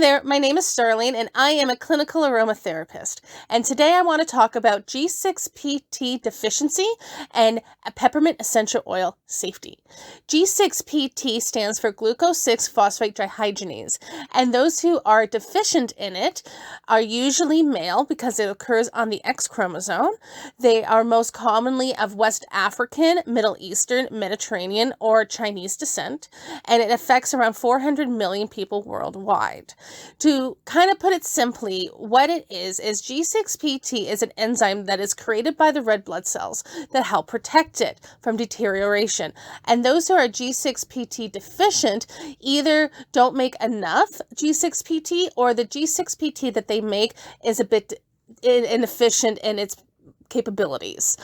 there, my name is Sterling and I am a clinical aromatherapist. And today I want to talk about G6PT deficiency and peppermint essential oil safety. G6PT stands for glucose-6-phosphate dihydrogenase, and those who are deficient in it are usually male because it occurs on the X chromosome. They are most commonly of West African, Middle Eastern, Mediterranean, or Chinese descent, and it affects around 400 million people worldwide. To kind of put it simply, what it is G6PT is an enzyme that is created by the red blood cells that help protect it from deterioration. And those who are G6PT deficient either don't make enough G6PT, or the G6PT that they make is a bit inefficient in its capabilities.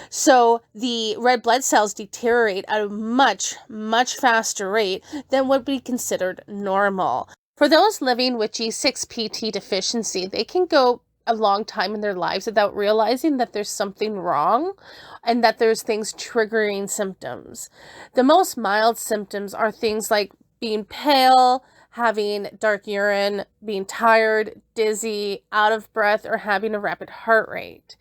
So the red blood cells deteriorate at a much, much faster rate than would be considered normal. For those living with G6PT deficiency, they can go a long time in their lives without realizing that there's something wrong and that there's things triggering symptoms. The most mild symptoms are things like being pale, having dark urine, being tired, dizzy, out of breath, or having a rapid heart rate.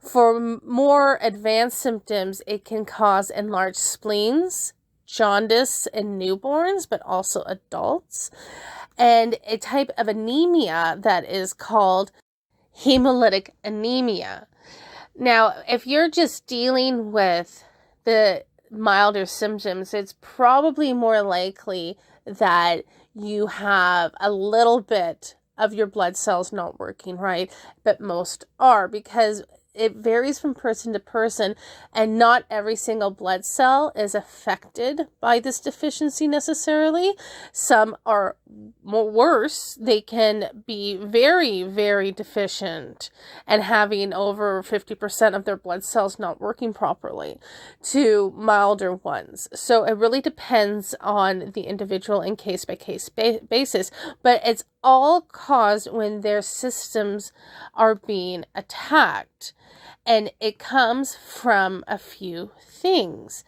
For more advanced symptoms, it can cause enlarged spleens, jaundice in newborns, but also adults, and a type of anemia that is called hemolytic anemia. Now, if you're just dealing with the milder symptoms, it's probably more likely that you have a little bit of your blood cells not working right, but most are, because it varies from person to person, and not every single blood cell is affected by this deficiency necessarily. Some are more worse. They can be very, very deficient and having over 50% of their blood cells not working properly, to milder ones. So it really depends on the individual and case-by-case basis, but it's all caused when their systems are being attacked. And it comes from a few things.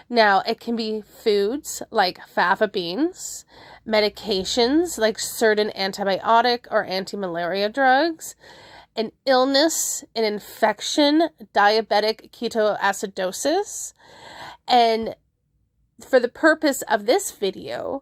Now, it can be foods like fava beans, medications like certain antibiotic or anti-malaria drugs, an illness, an infection, diabetic ketoacidosis. And for the purpose of this video,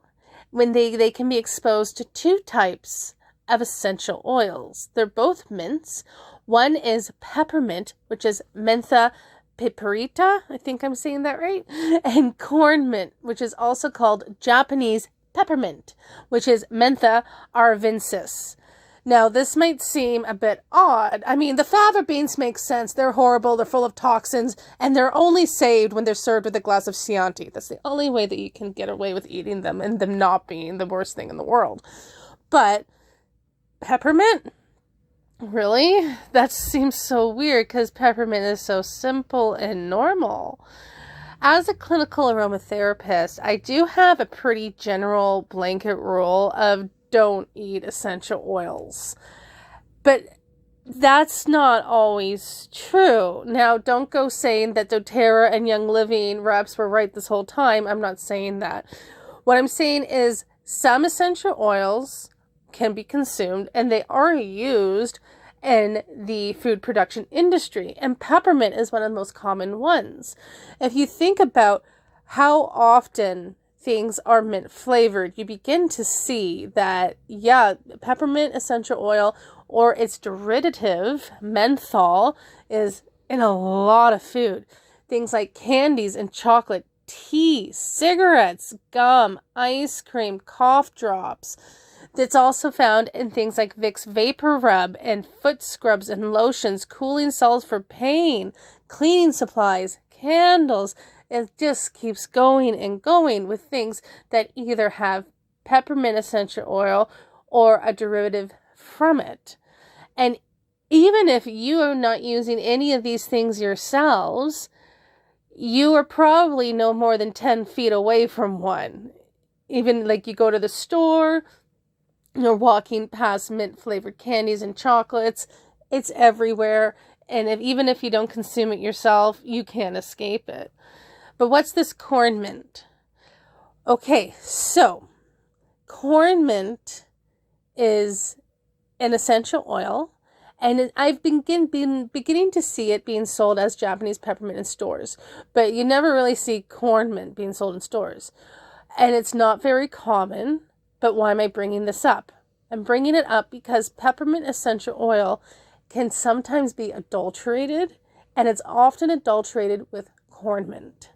when they can be exposed to two types of essential oils. They're both mints. One is peppermint, which is mentha piperita, I think I'm saying that right, and corn mint, which is also called Japanese peppermint, which is mentha arvensis. Now, this might seem a bit odd. I mean, the fava beans make sense. They're horrible, they're full of toxins, and they're only saved when they're served with a glass of Chianti. That's the only way that you can get away with eating them and them not being the worst thing in the world. But peppermint? Really? That seems so weird because peppermint is so simple and normal. As a clinical aromatherapist, I do have a pretty general blanket rule of don't eat essential oils. But that's not always true. Now, don't go saying that doTERRA and Young Living reps were right this whole time. I'm not saying that. What I'm saying is some essential oils can be consumed, and they are used in the food production industry, and peppermint is one of the most common ones. If you think about how often things are mint flavored, you begin to see that, yeah, peppermint essential oil or its derivative, menthol, is in a lot of food. Things like candies and chocolate, tea, cigarettes, gum, ice cream, cough drops. It's also found in things like Vicks Vapor Rub and foot scrubs and lotions, cooling salves for pain, cleaning supplies, candles. It just keeps going and going with things that either have peppermint essential oil or a derivative from it. And even if you are not using any of these things yourselves, you are probably no more than 10 feet away from one. Even like you go to the store, you're walking past mint flavored candies and chocolates. It's everywhere. And even if you don't consume it yourself, you can't escape it. But what's this corn mint? Okay, so corn mint is an essential oil, and I've been beginning to see it being sold as Japanese peppermint in stores, but you never really see corn mint being sold in stores. And it's not very common, but why am I bringing this up? I'm bringing it up because peppermint essential oil can sometimes be adulterated, and it's often adulterated with corn mint.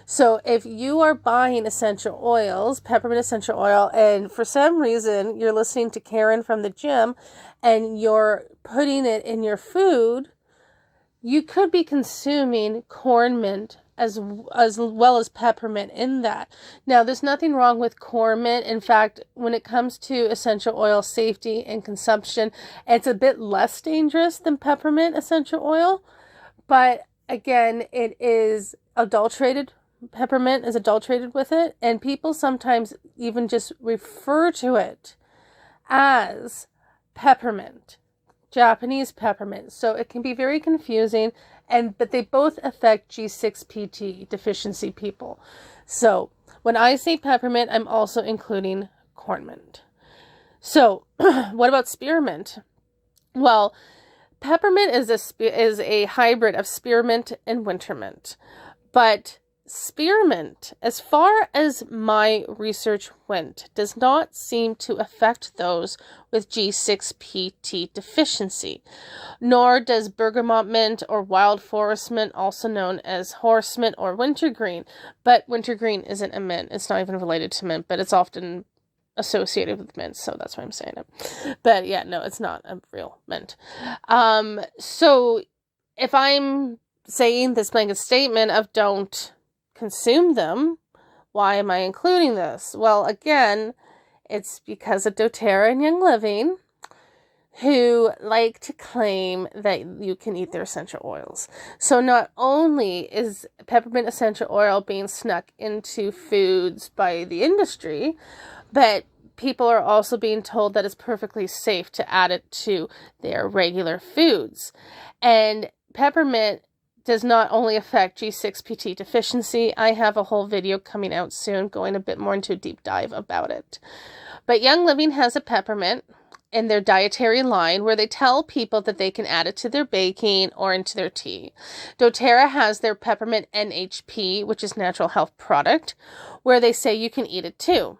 So if you are buying essential oils, peppermint essential oil, and for some reason you're listening to Karen from the gym and you're putting it in your food, you could be consuming corn mint as well as peppermint in that. Now, there's nothing wrong with corn mint. In fact, when it comes to essential oil safety and consumption, it's a bit less dangerous than peppermint essential oil. But again, it is adulterated. Peppermint is adulterated with it, and people sometimes even just refer to it as peppermint, Japanese peppermint. So it can be very confusing, but they both affect G6PT deficiency people. So when I say peppermint, I'm also including corn mint. So what about spearmint? Well, peppermint is a hybrid of spearmint and wintermint, but spearmint, as far as my research went, does not seem to affect those with G6PT deficiency, nor does bergamot mint or wild forest mint, also known as horse mint or wintergreen. But wintergreen isn't a mint. It's not even related to mint, but it's often associated with mint, so that's why I'm saying it. But yeah, no, it's not a real mint. So if I'm saying this blanket statement of don't consume them, why am I including this? Well, again, it's because of doTERRA and Young Living, who like to claim that you can eat their essential oils. So not only is peppermint essential oil being snuck into foods by the industry, but people are also being told that it's perfectly safe to add it to their regular foods. And peppermint does not only affect G6PT deficiency. I have a whole video coming out soon going a bit more into a deep dive about it. But Young Living has a peppermint in their dietary line where they tell people that they can add it to their baking or into their tea. doTERRA has their peppermint NHP, which is natural health product, where they say you can eat it too.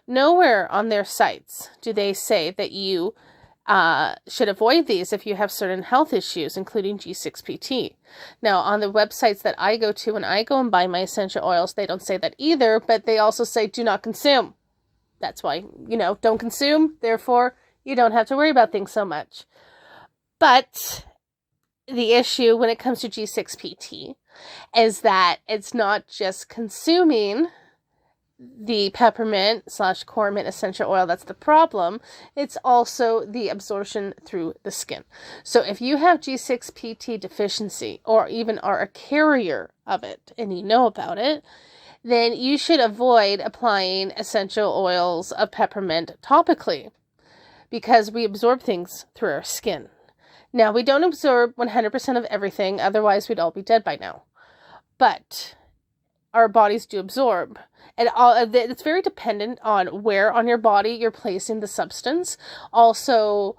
Nowhere on their sites do they say that you should avoid these if you have certain health issues, including G6PT. Now, on the websites that I go to when I go and buy my essential oils, they don't say that either, but they also say do not consume. That's why, don't consume. Therefore, you don't have to worry about things so much. But the issue when it comes to G6PT is that it's not just consuming the peppermint/corn mint essential oil that's the problem. It's also the absorption through the skin. So if you have G6PT deficiency or even are a carrier of it and you know about it, then you should avoid applying essential oils of peppermint topically because we absorb things through our skin. Now, we don't absorb 100% of everything, otherwise we'd all be dead by now. But our bodies do absorb. And it's very dependent on where on your body you're placing the substance. Also,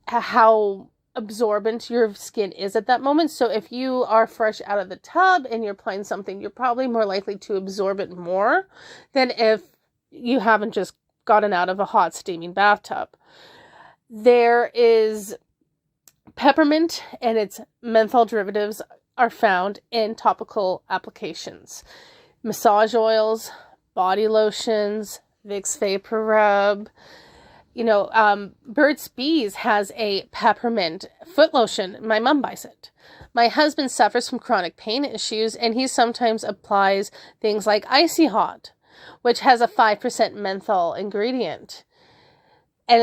how absorbent your skin is at that moment. So if you are fresh out of the tub and you're applying something, you're probably more likely to absorb it more than if you haven't just gotten out of a hot steaming bathtub. There is peppermint and its menthol derivatives are found in topical applications. Massage oils, body lotions, Vicks Vapor Rub. Burt's Bees has a peppermint foot lotion. My mom buys it. My husband suffers from chronic pain issues, and he sometimes applies things like Icy Hot, which has a 5% menthol ingredient. And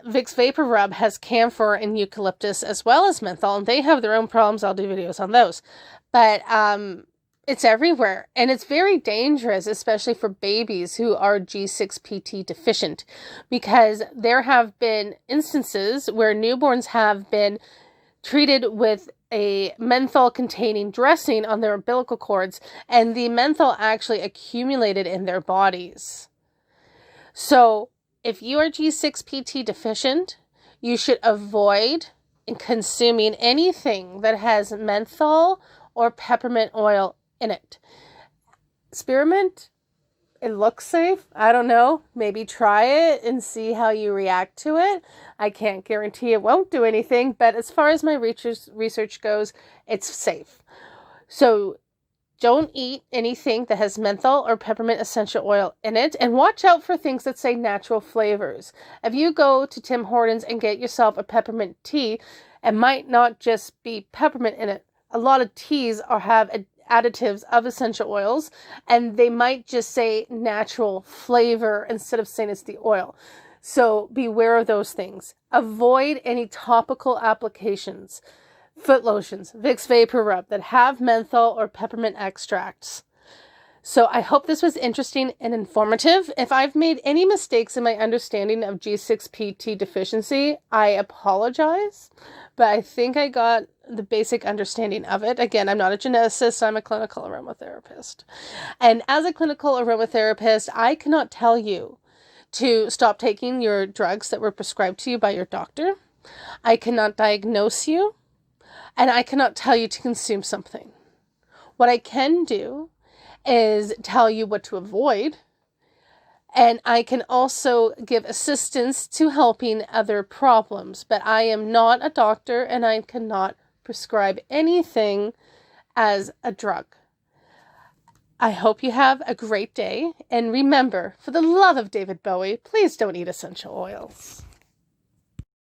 Vicks Vapor Rub has camphor and eucalyptus as well as menthol, and they have their own problems. I'll do videos on those. But it's everywhere, and it's very dangerous, especially for babies who are G6PT deficient, because there have been instances where newborns have been treated with a menthol-containing dressing on their umbilical cords, and the menthol actually accumulated in their bodies. So if you are G6PT deficient, you should avoid consuming anything that has menthol or peppermint oil in it. Spearmint, it looks safe. I don't know. Maybe try it and see how you react to it. I can't guarantee it won't do anything, but as far as my research goes, it's safe. So don't eat anything that has menthol or peppermint essential oil in it, and watch out for things that say natural flavors. If you go to Tim Hortons and get yourself a peppermint tea, it might not just be peppermint in it. A lot of teas have additives of essential oils, and they might just say natural flavor instead of saying it's the oil. So beware of those things. Avoid any topical applications, foot lotions, Vicks Vapor Rub that have menthol or peppermint extracts. So I hope this was interesting and informative. If I've made any mistakes in my understanding of G6PT deficiency, I apologize, but I think I got the basic understanding of it. Again, I'm not a geneticist, I'm a clinical aromatherapist. And as a clinical aromatherapist, I cannot tell you to stop taking your drugs that were prescribed to you by your doctor. I cannot diagnose you, and I cannot tell you to consume something. What I can do is tell you what to avoid, and I can also give assistance to helping other problems, but I am not a doctor and I cannot prescribe anything as a drug. I hope you have a great day, and remember, for the love of David Bowie, please don't eat essential oils.